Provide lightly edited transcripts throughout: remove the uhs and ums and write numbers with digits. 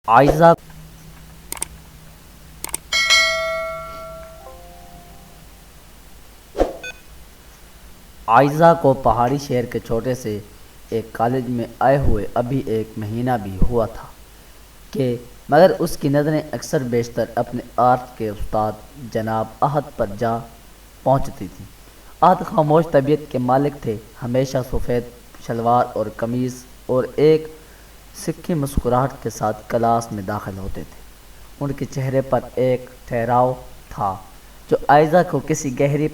عائزہ عائزہ کو پہاڑی شہر کے چھوٹے سے ایک کالج میں آئے ہوئے ابھی ایک مہینہ بھی ہوا تھا کہ مگر اس کی نظریں اکثر بیشتر اپنے آرٹ کے استاد جناب احد پر جا پہنچتی تھیں۔ احد خاموش طبیعت کے مالک تھے، ہمیشہ سفید شلوار اور قمیض اور ایک سکھی مسکراہٹ کے ساتھ کلاس میں داخل ہوتے تھے۔ ان کے چہرے پر ایک ٹھہراؤ تھا جو عائزہ کو کسی گہری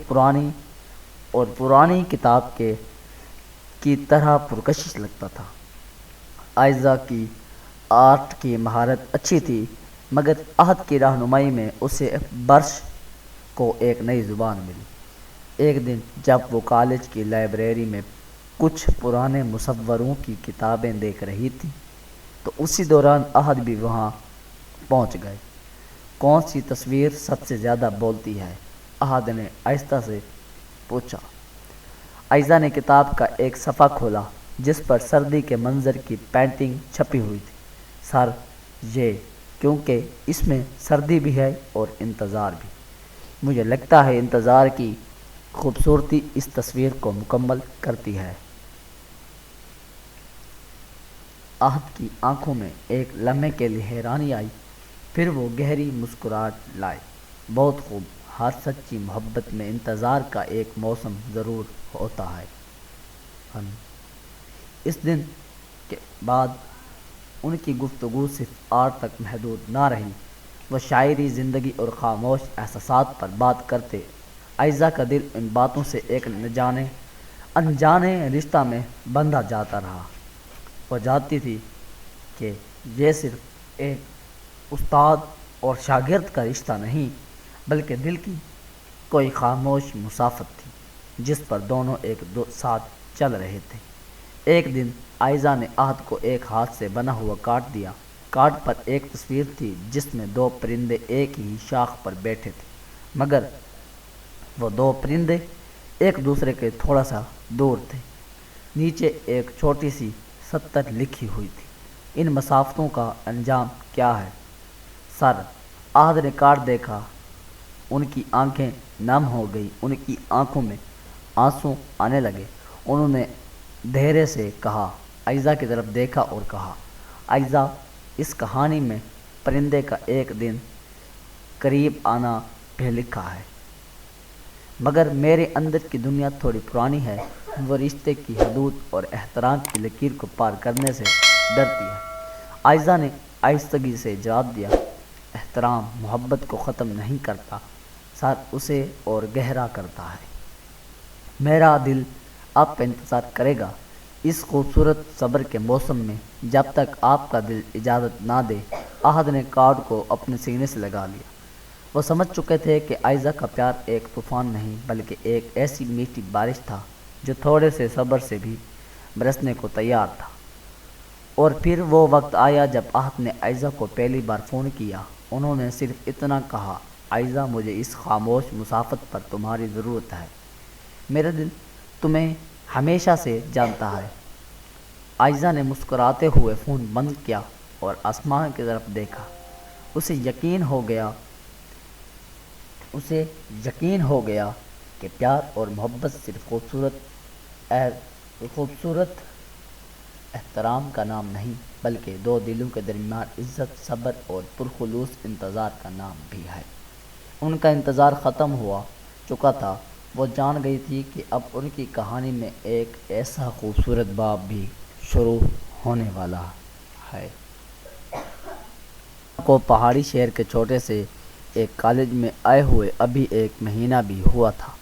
پرانی کتاب کی طرح پرکشش لگتا تھا۔ عائزہ کی آرٹ کی مہارت اچھی تھی، مگر احد کی رہنمائی میں اسے برش کو ایک نئی زبان ملی۔ ایک دن جب وہ کالج کی لائبریری میں کچھ پرانے مصوروں کی کتابیں دیکھ رہی تھی تو اسی دوران احد بھی وہاں پہنچ گئے۔ کون سی تصویر سب سے زیادہ بولتی ہے؟ احد نے آہستہ سے پوچھا۔ عائزہ نے کتاب کا ایک صفحہ کھولا جس پر سردی کے منظر کی پینٹنگ چھپی ہوئی تھی۔ سر، یہ کیونکہ اس میں سردی بھی ہے اور انتظار بھی۔ مجھے لگتا ہے انتظار کی خوبصورتی اس تصویر کو مکمل کرتی ہے۔ احد کی آنکھوں میں ایک لمحے کے لیے حیرانی آئی، پھر وہ گہری مسکراہٹ لائے۔ بہت خوب، ہر سچی محبت میں انتظار کا ایک موسم ضرور ہوتا ہے۔ اس دن کے بعد ان کی گفتگو صرف آرٹ تک محدود نہ رہی، وہ شاعری، زندگی اور خاموش احساسات پر بات کرتے۔ عائزہ کا دل ان باتوں سے ایک انجانے رشتہ میں بندھا جاتا رہا۔ وہ جانتی تھی کہ یہ صرف ایک استاد اور شاگرد کا رشتہ نہیں، بلکہ دل کی کوئی خاموش مسافت تھی جس پر دونوں ایک ساتھ چل رہے تھے۔ ایک دن عائزہ نے احد کو ایک ہاتھ سے بنا ہوا کارڈ دیا۔ کارڈ پر ایک تصویر تھی جس میں دو پرندے ایک ہی شاخ پر بیٹھے تھے، مگر وہ دو پرندے ایک دوسرے کے تھوڑا سا دور تھے۔ نیچے ایک چھوٹی سی سطر لکھی ہوئی تھی، ان مسافتوں کا انجام کیا ہے؟ سر، احد نے کارڈ دیکھا، ان کی آنکھیں نم ہو گئی، ان کی آنکھوں میں آنسو آنے لگے۔ انہوں نے دھیرے سے کہا، عائزہ کی طرف دیکھا اور کہا، عائزہ، اس کہانی میں پرندے کا ایک دن قریب آنا بھی لکھا ہے، مگر میرے اندر کی دنیا تھوڑی پرانی ہے، وہ رشتے کی حدود اور احترام کی لکیر کو پار کرنے سے ڈرتی ہے۔ عائزہ نے آہستگی سے جواب دیا، احترام محبت کو ختم نہیں کرتا سر، اسے اور گہرا کرتا ہے۔ میرا دل آپ کا انتظار کرے گا اس خوبصورت صبر کے موسم میں جب تک آپ کا دل اجازت نہ دے۔ احد نے کارڈ کو اپنے سینے سے لگا لیا۔ وہ سمجھ چکے تھے کہ عائزہ کا پیار ایک طوفان نہیں بلکہ ایک ایسی میٹھی بارش تھا جو تھوڑے سے صبر سے بھی برسنے کو تیار تھا۔ اور پھر وہ وقت آیا جب احد نے عائزہ کو پہلی بار فون کیا۔ انہوں نے صرف اتنا کہا، عائزہ، مجھے اس خاموش مسافت پر تمہاری ضرورت ہے، میرا دل تمہیں ہمیشہ سے جانتا ہے۔ عائزہ نے مسکراتے ہوئے فون بند کیا اور آسمان کی طرف دیکھا۔ اسے یقین ہو گیا کہ پیار اور محبت صرف خوبصورت احترام کا نام نہیں بلکہ دو دلوں کے درمیان عزت، صبر اور پرخلوص انتظار کا نام بھی ہے۔ ان کا انتظار ختم ہوا چکا تھا۔ وہ جان گئی تھی کہ اب ان کی کہانی میں ایک ایسا خوبصورت باب بھی شروع ہونے والا ہے۔ کو پہاڑی شہر کے چھوٹے سے ایک کالج میں آئے ہوئے ابھی ایک مہینہ بھی ہوا تھا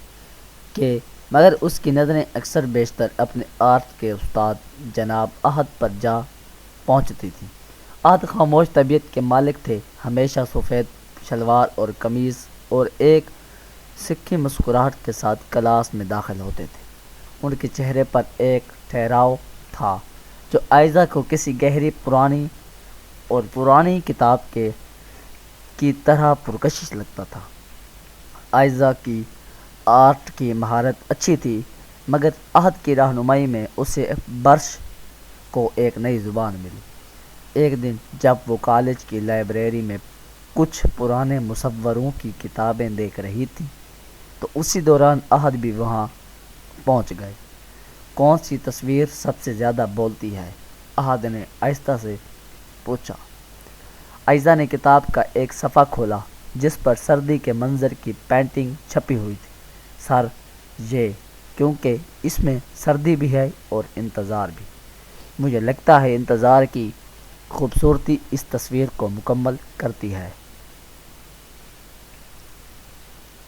کہ مگر اس کی نظریں اکثر بیشتر اپنے آرٹ کے استاد جناب احد پر جا پہنچتی تھیں۔ احد خاموش طبیعت کے مالک تھے، ہمیشہ سفید شلوار اور قمیض اور ایک سکھی مسکراہٹ کے ساتھ کلاس میں داخل ہوتے تھے۔ ان کے چہرے پر ایک ٹھہراؤ تھا جو عائزہ کو کسی گہری پرانی کتاب کی طرح پرکشش لگتا تھا۔ عائزہ کی آرٹ کی مہارت اچھی تھی، مگر احد کی رہنمائی میں اسے برش کو ایک نئی زبان ملی۔ ایک دن جب وہ کالج کی لائبریری میں کچھ پرانے مصوروں کی کتابیں دیکھ رہی تھی تو اسی دوران احد بھی وہاں پہنچ گئے۔ کون سی تصویر سب سے زیادہ بولتی ہے؟ احد نے آہستہ سے پوچھا۔ عائزہ نے کتاب کا ایک صفحہ کھولا جس پر سردی کے منظر کی پینٹنگ چھپی ہوئی تھی۔ سر، یہ کیونکہ اس میں سردی بھی ہے اور انتظار بھی۔ مجھے لگتا ہے انتظار کی خوبصورتی اس تصویر کو مکمل کرتی ہے۔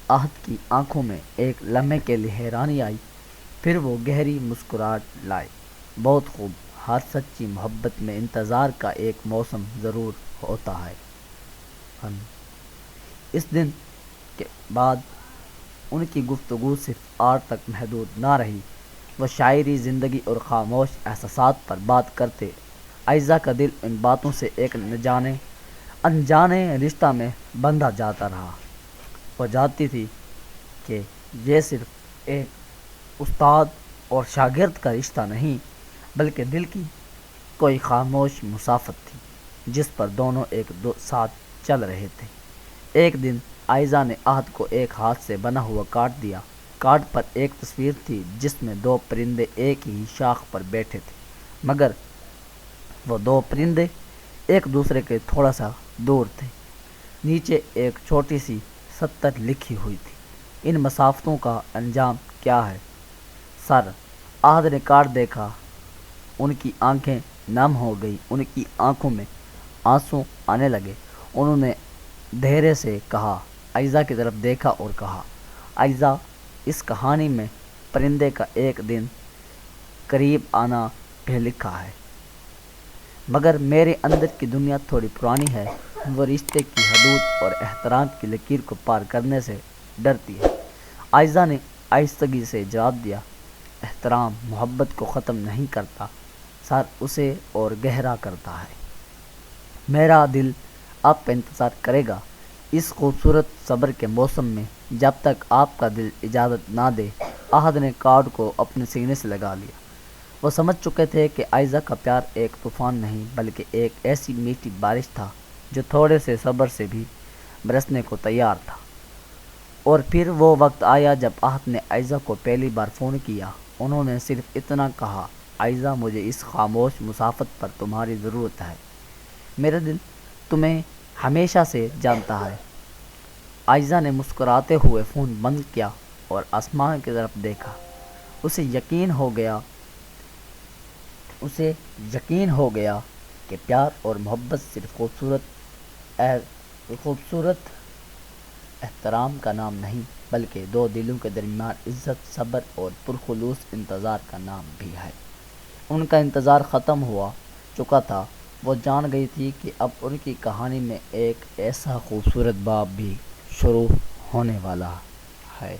احد کی آنکھوں میں ایک لمحے کے لیے حیرانی آئی، پھر وہ گہری مسکراہٹ لائے۔ بہت خوب، ہر سچی محبت میں انتظار کا ایک موسم ضرور ہوتا ہے۔ اس دن کے بعد ان کی گفتگو صرف آرٹ تک محدود نہ رہی، وہ شاعری، زندگی اور خاموش احساسات پر بات کرتے۔ عائزہ کا دل ان باتوں سے ایک انجانے رشتہ میں بندھا جاتا رہا۔ وہ جانتی تھی کہ یہ صرف ایک استاد اور شاگرد کا رشتہ نہیں، بلکہ دل کی کوئی خاموش مسافت تھی جس پر دونوں ساتھ چل رہے تھے۔ ایک دن عائزہ نے احد کو ایک ہاتھ سے بنا ہوا کارڈ دیا۔ کارڈ پر ایک تصویر تھی جس میں دو پرندے ایک ہی شاخ پر بیٹھے تھے، مگر وہ دو پرندے ایک دوسرے کے تھوڑا سا دور تھے۔ نیچے ایک چھوٹی سی سطر لکھی ہوئی تھی، ان مسافتوں کا انجام کیا ہے؟ سر، احد نے کارڈ دیکھا، ان کی آنکھیں نم ہو گئی، ان کی آنکھوں میں آنسو آنے لگے۔ انہوں نے دھیرے سے کہا، عائزہ کی طرف دیکھا اور کہا، عائزہ، اس کہانی میں پرندے کا ایک دن قریب آنا بھی لکھا ہے، مگر میرے اندر کی دنیا تھوڑی پرانی ہے، وہ رشتے کی حدود اور احترام کی لکیر کو پار کرنے سے ڈرتی ہے۔ عائزہ نے آہستگی سے جواب دیا، احترام محبت کو ختم نہیں کرتا سر، اسے اور گہرا کرتا ہے۔ میرا دل آپ کا انتظار کرے گا اس خوبصورت صبر کے موسم میں جب تک آپ کا دل اجازت نہ دے۔ احد نے کارڈ کو اپنے سینے سے لگا لیا۔ وہ سمجھ چکے تھے کہ عائزہ کا پیار ایک طوفان نہیں بلکہ ایک ایسی میٹھی بارش تھا جو تھوڑے سے صبر سے بھی برسنے کو تیار تھا۔ اور پھر وہ وقت آیا جب احد نے عائزہ کو پہلی بار فون کیا۔ انہوں نے صرف اتنا کہا، عائزہ، مجھے اس خاموش مسافت پر تمہاری ضرورت ہے، میرا دل تمہیں ہمیشہ سے جانتا ہے۔ عائزہ نے مسکراتے ہوئے فون بند کیا اور آسمان کی طرف دیکھا۔ اسے یقین ہو گیا کہ پیار اور محبت صرف خوبصورت احترام کا نام نہیں بلکہ دو دلوں کے درمیان عزت، صبر اور پرخلوص انتظار کا نام بھی ہے۔ ان کا انتظار ختم ہوا چکا تھا۔ وہ جان گئی تھی کہ اب ان کی کہانی میں ایک ایسا خوبصورت باب بھی شروع ہونے والا ہے۔